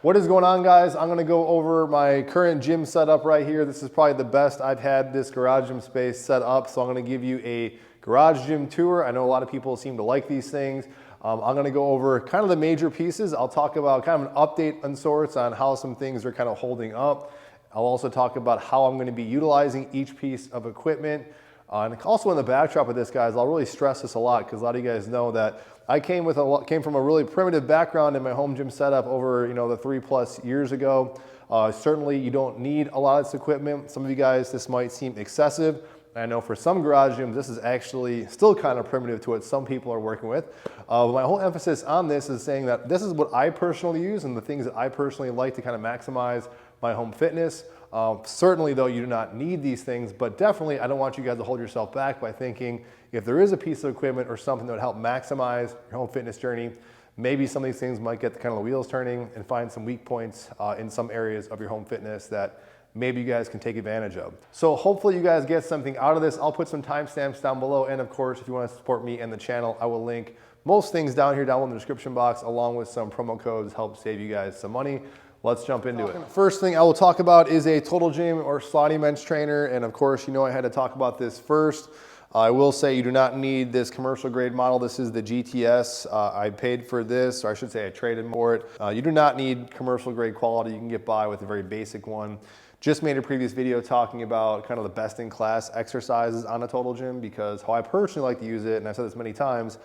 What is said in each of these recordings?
What is going on, guys? I'm gonna go over my current gym setup right here. This is probably the best I've had this garage gym space set up. So I'm gonna give you a garage gym tour. I know a lot of people seem to like these things. I'm gonna go over kind of the major pieces. I'll talk about kind of an update on sorts on how some things are kind of holding up. I'll also talk about how I'm gonna be utilizing each piece of equipment. And also in the backdrop of this, guys, I'll really stress this a lot because a lot of you guys know that I came from a really primitive background in my home gym setup over the 3+ years ago. Certainly you don't need a lot of this equipment. Some of you guys, this might seem excessive. I know for some garage gyms, this is actually still kind of primitive to what some people are working with. But my whole emphasis on this is saying that this is what I personally use and the things that I personally like to kind of maximize my home fitness. Certainly though, you do not need these things, but definitely I don't want you guys to hold yourself back by thinking if there is a piece of equipment or something that would help maximize your home fitness journey, maybe some of these things might get the kind of the wheels turning and find some weak points in some areas of your home fitness that maybe you guys can take advantage of. So hopefully you guys get something out of this. I'll put some timestamps down below. And of course, if you want to support me and the channel, I will link most things down here down in the description box, along with some promo codes to help save you guys some money. Let's jump into it. First thing I will talk about is a total gym or slotty bench trainer. And of course, I had to talk about this first. I will say you do not need this commercial grade model. This is the GTS. I paid for this, or I should say I traded for it. You do not need commercial grade quality. You can get by with a very basic one. Just made a previous video talking about kind of the best in class exercises on a total gym, because how I personally like to use it, and I've said this many times,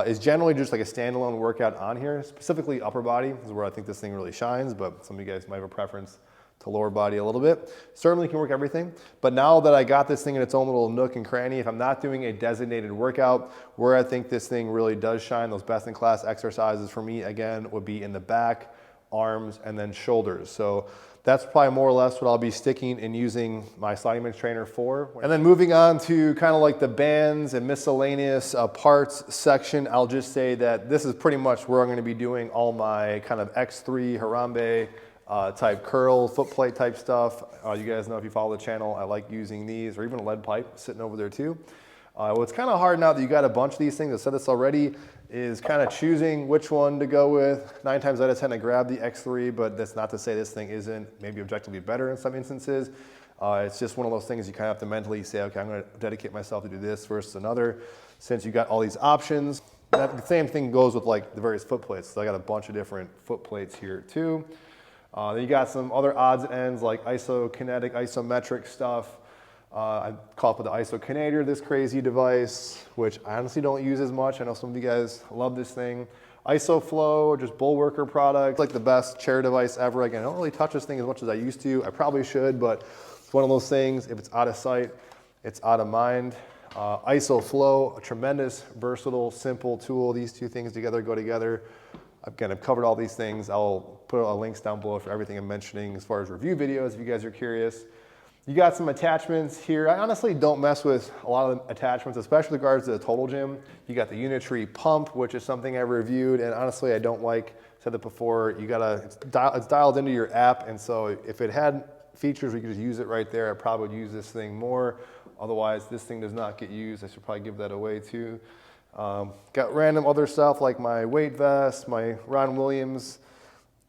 is generally just like a standalone workout on here, specifically upper body is where I think this thing really shines, but some of you guys might have a preference to lower body a little bit. Certainly can work everything, but now that I got this thing in its own little nook and cranny, if I'm not doing a designated workout, where I think this thing really does shine, those best in class exercises for me, again, would be in the back, arms, and then shoulders. So that's probably more or less what I'll be sticking and using my slotty bench trainer for. And then moving on to kind of like the bands and miscellaneous parts section, I'll just say that this is pretty much where I'm going to be doing all my kind of X3 Harambe type curl, foot plate type stuff. You guys know if you follow the channel, I like using these, or even a lead pipe sitting over there too. What's kind of hard now that you got a bunch of these things, I said this already, is kind of choosing which one to go with. 9 times out of 10 I grab the X3, but that's not to say this thing isn't maybe objectively better in some instances. It's just one of those things you kind of have to mentally say, okay, I'm going to dedicate myself to do this versus another, since you got all these options. The same thing goes with like the various foot plates. So I got a bunch of different foot plates here too. Then you got some other odds and ends like isokinetic, isometric stuff. I call it the IsoKinator, this crazy device, which I honestly don't use as much. I know some of you guys love this thing. IsoFlow, just Bullworker product, like the best chair device ever. Again, I don't really touch this thing as much as I used to. I probably should, but it's one of those things, if it's out of sight, it's out of mind. IsoFlow, a tremendous, versatile, simple tool. These two things together go together. Again, I've covered all these things. I'll put links down below for everything I'm mentioning as far as review videos if you guys are curious. You got some attachments here. I honestly don't mess with a lot of attachments, especially with regards to the total gym. You got the Unitree pump, which is something I reviewed, and honestly I don't like. Said it before, it's dialed into your app, and so if it had features where you could just use it right there, I probably would use this thing more. Otherwise, this thing does not get used. I should probably give that away too. Got random other stuff like my weight vest, my Ron Williams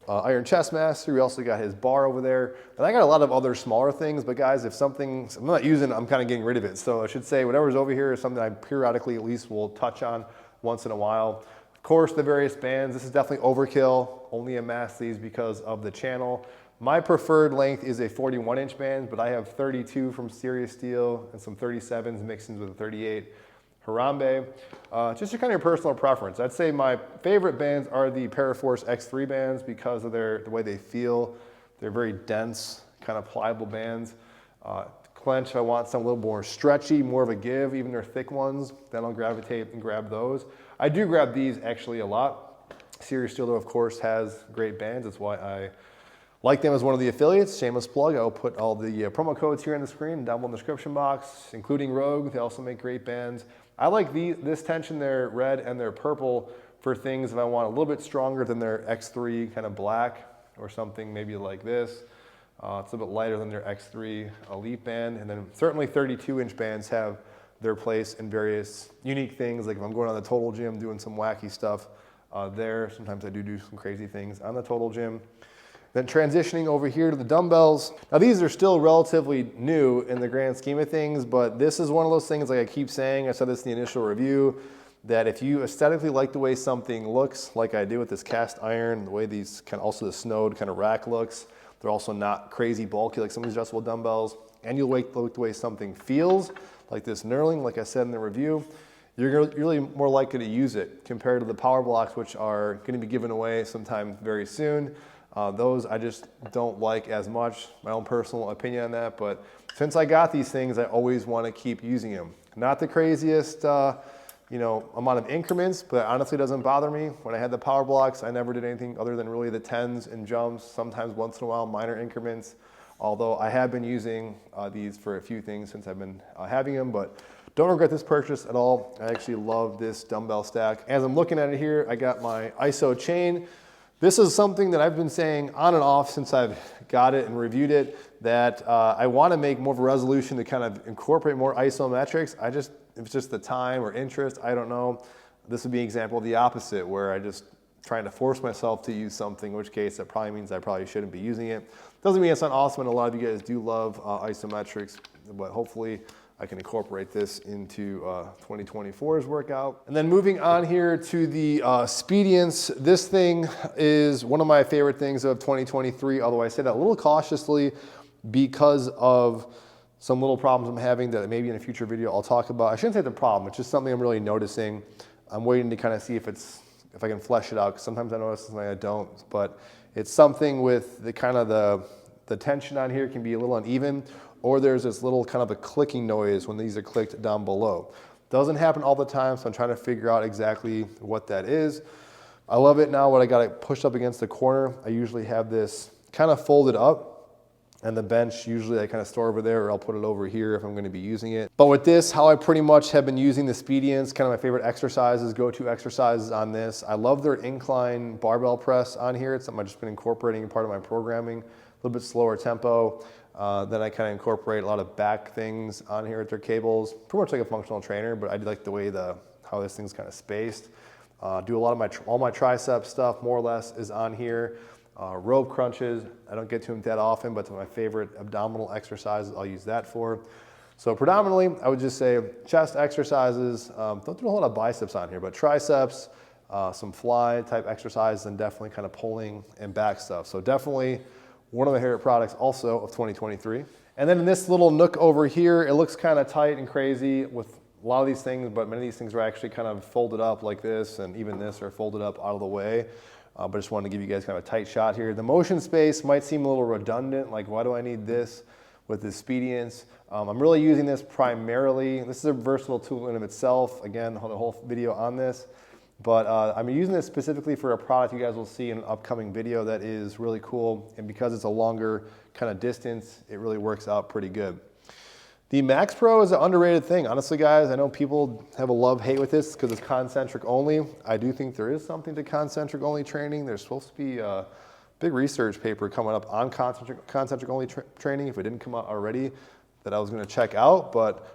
Iron Chest Master. We also got his bar over there. And I got a lot of other smaller things, but guys, if I'm not using it, I'm kind of getting rid of it. So I should say whatever's over here is something I periodically at least will touch on once in a while. Of course, the various bands. This is definitely overkill. Only amass these because of the channel. My preferred length is a 41-inch band, but I have 32 from Serious Steel and some 37s mixed in with a 38. Harambe, just your kind of your personal preference. I'd say my favorite bands are the Paraforce X3 bands because of the way they feel. They're very dense, kind of pliable bands. Clench, I want something a little more stretchy, more of a give, even their thick ones. Then I'll gravitate and grab those. I do grab these actually a lot. Serious Steel, of course, has great bands. That's why I like them as one of the affiliates. Shameless plug. I'll put all the promo codes here on the screen and down below in the description box, including Rogue. They also make great bands. I like this tension, their red and their purple, for things if I want a little bit stronger than their X3 kind of black or something maybe like this. It's a little bit lighter than their X3 Elite band. And then certainly 32-inch bands have their place in various unique things. Like if I'm going on the total gym, doing some wacky stuff there. Sometimes I do some crazy things on the total gym. Then transitioning over here to the dumbbells. Now these are still relatively new in the grand scheme of things, but this is one of those things, like I keep saying, I said this in the initial review, that if you aesthetically like the way something looks, like I do with this cast iron, the way these also the Snode kind of rack looks, they're also not crazy bulky like some of these adjustable dumbbells, and you like the way something feels, like this knurling, like I said in the review, you're really more likely to use it compared to the power blocks, which are going to be given away sometime very soon. Those I just don't like as much, my own personal opinion on that, but since I got these things, I always want to keep using them. Not the craziest amount of increments, but honestly doesn't bother me. When I had the power blocks, I never did anything other than really the 10s and jumps, sometimes once in a while minor increments, although I have been using these for a few things since I've been having them, but don't regret this purchase at all. I actually love this dumbbell stack. As I'm looking at it here, I got my IsoChain. This is something that I've been saying on and off since I've got it and reviewed it, that I want to make more of a resolution to kind of incorporate more isometrics. If it's just the time or interest, I don't know. This would be an example of the opposite, where I just trying to force myself to use something, in which case that probably means I probably shouldn't be using it. Doesn't mean it's not awesome, and a lot of you guys do love isometrics, but hopefully I can incorporate this into 2024's workout. And then moving on here to the Speediance. This thing is one of my favorite things of 2023, although I say that a little cautiously because of some little problems I'm having that maybe in a future video I'll talk about. I shouldn't say the problem, it's just something I'm really noticing. I'm waiting to kind of see if I can flesh it out, because sometimes I notice something I don't, but it's something with the kind of the tension on here can be a little uneven, or there's this little kind of a clicking noise when these are clicked down below. Doesn't happen all the time, so I'm trying to figure out exactly what that is. I love it now when I got it pushed up against the corner. I usually have this kind of folded up, and the bench usually I kind of store over there, or I'll put it over here if I'm going to be using it. But with this, how I pretty much have been using the Speediance, kind of my favorite exercises, go-to exercises on this. I love their incline barbell press on here. It's something I've just been incorporating in part of my programming. A little bit slower tempo. Then I kind of incorporate a lot of back things on here with their cables. Pretty much like a functional trainer, but I do like the way how this thing's kind of spaced. Do a lot of all my tricep stuff more or less is on here. Rope crunches, I don't get to them that often, but my favorite abdominal exercises I'll use that for. So predominantly, I would just say chest exercises. Don't do a whole lot of biceps on here, but triceps, some fly type exercises, and definitely kind of pulling and back stuff. So definitely one of my favorite products also of 2023. And then in this little nook over here, it looks kind of tight and crazy with a lot of these things, but many of these things are actually kind of folded up like this, and even this are folded up out of the way. But I just wanted to give you guys kind of a tight shot here. The motion space might seem a little redundant, like why do I need this with this Speediance? I'm really using this primarily. This is a versatile tool in of itself. Again, the whole video on this. But I'm using this specifically for a product you guys will see in an upcoming video that is really cool. And because it's a longer kind of distance, it really works out pretty good. The Max Pro is an underrated thing. Honestly, guys, I know people have a love-hate with this because it's concentric only. I do think there is something to concentric only training. There's supposed to be a big research paper coming up on concentric only training, if it didn't come out already, that I was going to check out. But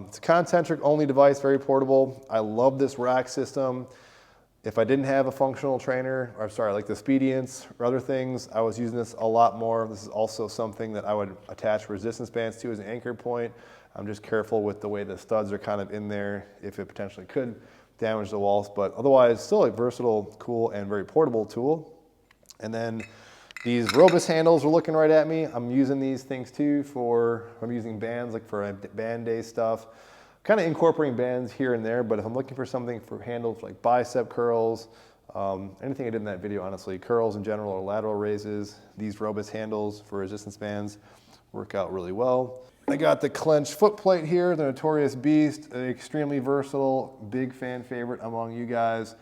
it's a concentric only device, very portable. I love this rack system. If I didn't have a functional trainer, or sorry, like the Speediance or other things, I was using this a lot more. This is also something that I would attach resistance bands to as an anchor point. I'm just careful with the way the studs are kind of in there, if it potentially could damage the walls, but otherwise still a versatile, cool, and very portable tool. And then these Robust handles are looking right at me. I'm using these things too I'm using bands like for band day stuff. Kind of incorporating bands here and there, but if I'm looking for something for handles like bicep curls, anything I did in that video, honestly, curls in general or lateral raises, these Robust handles for resistance bands work out really well. I got the clenched foot plate here, the Notorious Beast, extremely versatile, big fan favorite among you guys.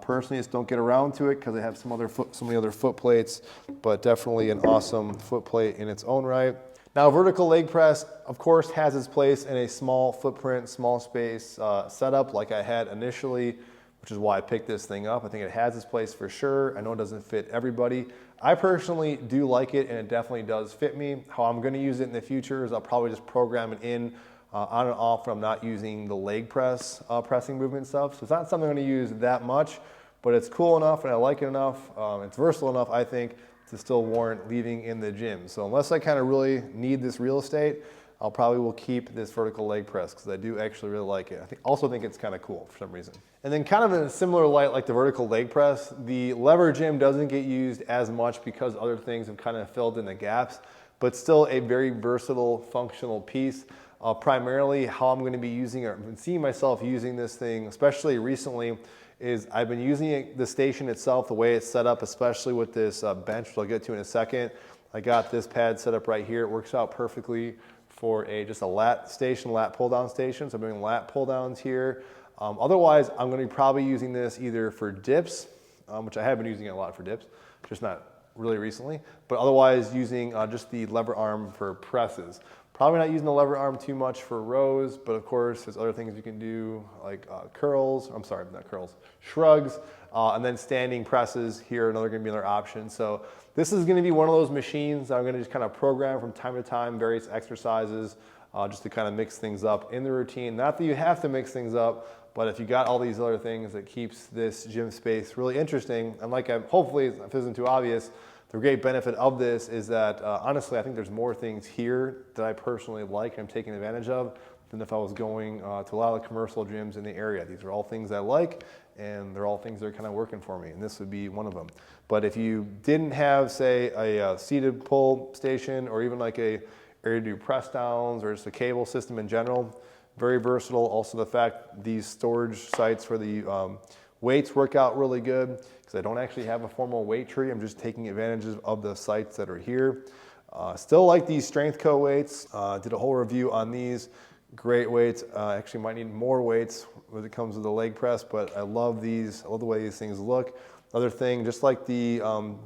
Personally, just don't get around to it because I have some of the other foot plates, but definitely an awesome foot plate in its own right. Now, vertical leg press, of course, has its place in a small footprint, small space setup like I had initially, which is why I picked this thing up. I think it has its place for sure. I know it doesn't fit everybody. I personally do like it, and it definitely does fit me. How I'm going to use it in the future is I'll probably just program it in on and off when I'm not using the leg press pressing movement stuff. So it's not something I'm going to use that much, but it's cool enough and I like it enough. It's versatile enough, I think, to still warrant leaving in the gym. So unless I kind of really need this real estate, I'll probably will keep this vertical leg press because I do actually really like it. I also think it's kind of cool for some reason. And then kind of in a similar light like the vertical leg press, the lever gym doesn't get used as much because other things have kind of filled in the gaps, but still a very versatile, functional piece. Primarily how I'm going to be using it, I've been seeing myself using this thing, especially recently, is I've been using it, the station itself, the way it's set up, especially with this bench, which I'll get to in a second. I got this pad set up right here. It works out perfectly for just a lat station, lat pull down station. So I'm doing lat pull downs here. Otherwise, I'm going to be probably using this either for dips, which I have been using it a lot for dips, just not really recently, but otherwise using just the lever arm for presses. Probably not using the lever arm too much for rows, but of course there's other things you can do like curls, I'm sorry, not curls, shrugs, and then standing presses here, going to be another option. So this is going to be one of those machines that I'm going to just kind of program from time to time, various exercises, just to kind of mix things up in the routine. Not that you have to mix things up, but if you got all these other things that keeps this gym space really interesting, and like hopefully, if it isn't too obvious, the great benefit of this is that honestly, I think there's more things here that I personally like and I'm taking advantage of than if I was going to a lot of the commercial gyms in the area. These are all things I like, and they're all things that are kind of working for me, and this would be one of them. But if you didn't have, say, a seated pull station or even like a area to do press downs or just a cable system in general, very versatile. Also the fact these storage sites for the weights work out really good because I don't actually have a formal weight tree. I'm just taking advantage of the sites that are here. Still like these Strength Co weights. Did a whole review on these. Great weights. Actually might need more weights when it comes to the leg press, but I love these. I love the way these things look. Another thing, just like the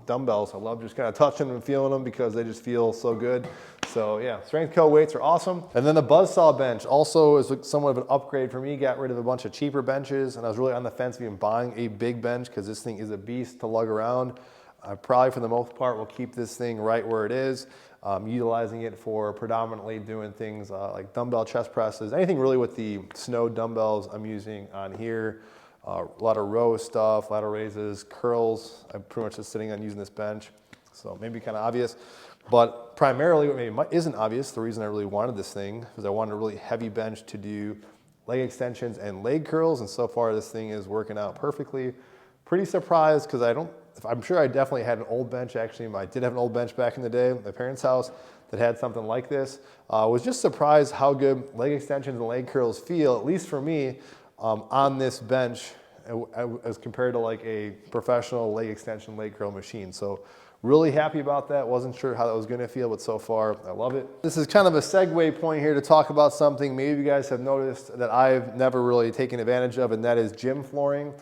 dumbbells, I love just kind of touching them and feeling them because they just feel so good. So yeah, Strength Co weights are awesome. And then the Buzzsaw bench also is somewhat of an upgrade for me. Got rid of a bunch of cheaper benches, and I was really on the fence of even buying a big bench because this thing is a beast to lug around. I probably, for the most part, will keep this thing right where it is, utilizing it for predominantly doing things like dumbbell chest presses, anything really with the Snode dumbbells I'm using on here. A lot of row stuff, lateral raises, curls. I'm pretty much just sitting on using this bench, so maybe kind of obvious. But primarily, what maybe isn't obvious, the reason I really wanted this thing is I wanted a really heavy bench to do leg extensions and leg curls, and so far this thing is working out perfectly. Pretty surprised because I'm sure I definitely had an old bench. Actually, I did have an old bench back in the day at my parents' house that had something like this. Was just surprised how good leg extensions and leg curls feel, at least for me, on this bench as compared to like a professional leg extension, leg curl machine. So really happy about that. Wasn't sure how that was gonna feel, but so far I love it. This is kind of a segue point here to talk about something maybe you guys have noticed that I've never really taken advantage of, and that is gym flooring.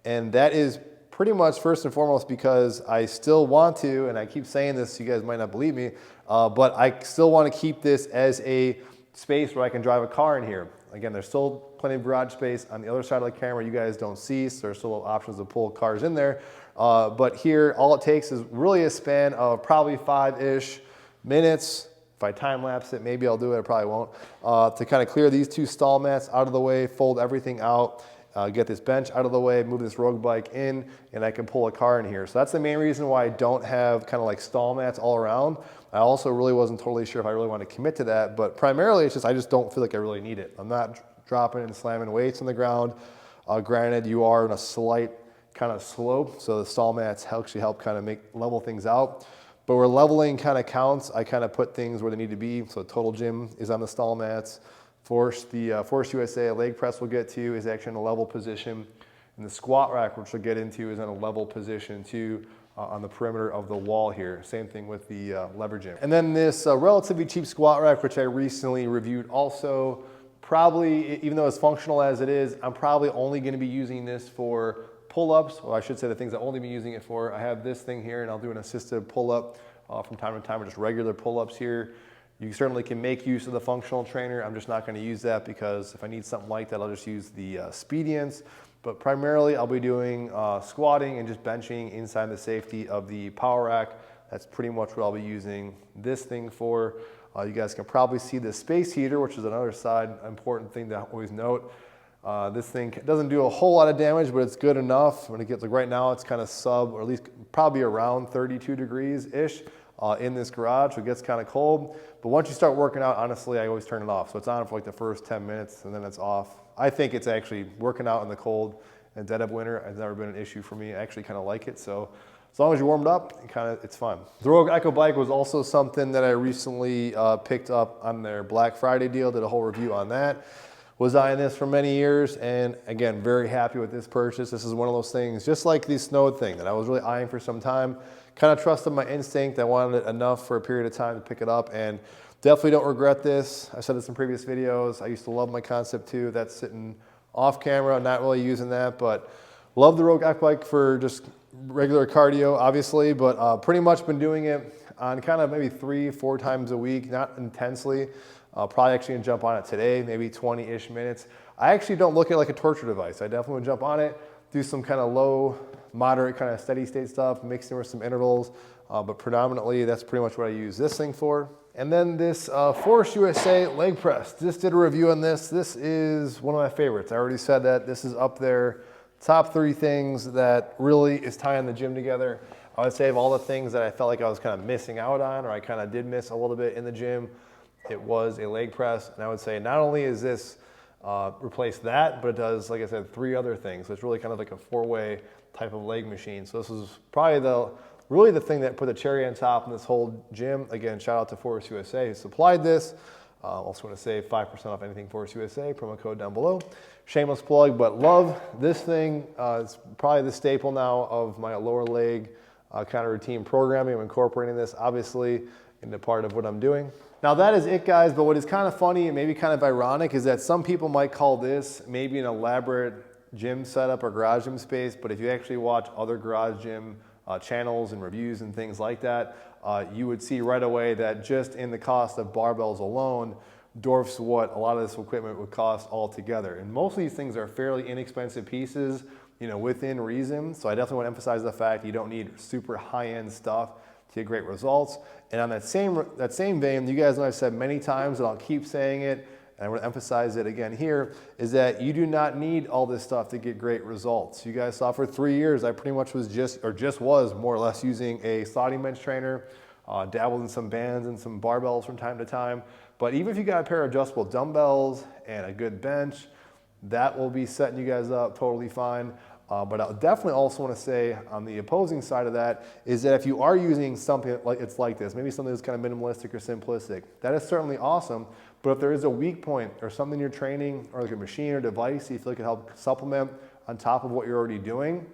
And that is pretty much first and foremost because I still want to, and I keep saying this, you guys might not believe me, but I still want to keep this as a space where I can drive a car in here. Again, there's still plenty of garage space on the other side of the camera you guys don't see, so there's still options to pull cars in there. But here, all it takes is really a span of probably 5-ish minutes. If I time lapse it, maybe I'll do it, I probably won't, to kind of clear these two stall mats out of the way, fold everything out, get this bench out of the way, move this rogue bike in, and I can pull a car in here. So that's the main reason why I don't have kind of like stall mats all around. I also really wasn't totally sure if I really want to commit to that, but primarily it's just I just don't feel like I really need it. I'm not dropping and slamming weights on the ground. Granted, you are in a slight kind of slope, so the stall mats actually help kind of level things out. But where leveling kind of counts, I kind of put things where they need to be. So Total Gym is on the stall mats. Force USA leg press we'll get to is actually in a level position. And the squat rack, which we'll get into, is in a level position too on the perimeter of the wall here. Same thing with the lever gym. And then this relatively cheap squat rack, which I recently reviewed also, probably, even though as functional as it is, I'm probably only gonna be using this for pull-ups, or I should say the things I'll only be using it for. I have this thing here and I'll do an assisted pull-up from time to time, or just regular pull-ups here. You certainly can make use of the functional trainer. I'm just not going to use that because if I need something like that, I'll just use the Speediance. But primarily, I'll be doing squatting and just benching inside the safety of the power rack. That's pretty much what I'll be using this thing for. You guys can probably see the space heater, which is another side important thing to always note. This thing doesn't do a whole lot of damage, but it's good enough. When it gets, like right now, it's kind of sub, or at least probably around 32 degrees-ish in this garage, so it gets kind of cold. But once you start working out, honestly, I always turn it off. So it's on for like the first 10 minutes, and then it's off. I think it's actually working out in the cold and dead of winter has never been an issue for me. I actually kind of like it. So as long as you're warmed up, it's fun. The Rogue Echo bike was also something that I recently picked up on their Black Friday deal, did a whole review on that. Was eyeing this for many years, and again, very happy with this purchase. This is one of those things, just like the Snode thing, that I was really eyeing for some time. Kind of trusted my instinct. I wanted it enough for a period of time to pick it up, and definitely don't regret this. I said this in previous videos. I used to love my Concept 2. That's sitting off camera, not really using that, but love the Rogue Echo bike for just regular cardio, obviously, but pretty much been doing it on kind of maybe 3-4 times a week, not intensely. Probably actually gonna jump on it today, maybe 20-ish minutes. I actually don't look at it like a torture device. I definitely would jump on it, do some kind of low, moderate kind of steady state stuff, mixing with some intervals, but predominantly that's pretty much what I use this thing for. And then this Force USA leg press. Just did a review on this. This is one of my favorites. I already said that. This is up there, top 3 things that really is tying the gym together. I would say of all the things that I felt like I was kind of missing out on, or I kind of did miss a little bit in the gym, it was a leg press. And I would say not only is this replace that, but it does, like I said, 3 other things. So it's really kind of like a 4-way type of leg machine. So this is probably really the thing that put the cherry on top in this whole gym. Again, shout out to Force USA who supplied this. Also want to save 5% off anything Force USA, promo code down below. Shameless plug, but love this thing. It's probably the staple now of my lower leg kind of routine programming. I'm incorporating this obviously into part of what I'm doing. Now that is it, guys, but what is kind of funny and maybe kind of ironic is that some people might call this maybe an elaborate gym setup or garage gym space, but if you actually watch other garage gym channels and reviews and things like that, you would see right away that just in the cost of barbells alone dwarfs what a lot of this equipment would cost altogether. And most of these things are fairly inexpensive pieces, you know, within reason. So I definitely want to emphasize the fact you don't need super high-end stuff to get great results. And on that same vein, you guys know I've said many times, and I'll keep saying it, and I want to emphasize it again here, is that you do not need all this stuff to get great results. You guys saw for 3 years, I pretty much was just was more or less using a sliding bench trainer, dabbled in some bands and some barbells from time to time. But even if you got a pair of adjustable dumbbells and a good bench, that will be setting you guys up totally fine. But I definitely also want to say on the opposing side of that is that if you are using something like this, maybe something that's kind of minimalistic or simplistic, that is certainly awesome. But if there is a weak point or something you're training or like a machine or device you feel like it can help supplement on top of what you're already doing,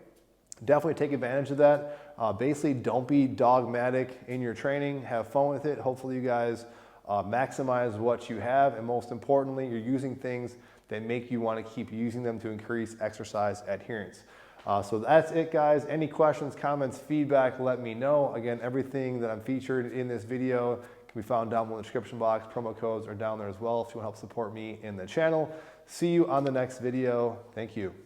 definitely take advantage of that. Basically, don't be dogmatic in your training. Have fun with it. Hopefully you guys maximize what you have. And most importantly, you're using things that make you want to keep using them to increase exercise adherence. So that's it, guys. Any questions, comments, feedback, let me know. Again, everything that I'm featured in this video can be found down in the description box. Promo codes are down there as well if you want to help support me in the channel. See you on the next video. Thank you.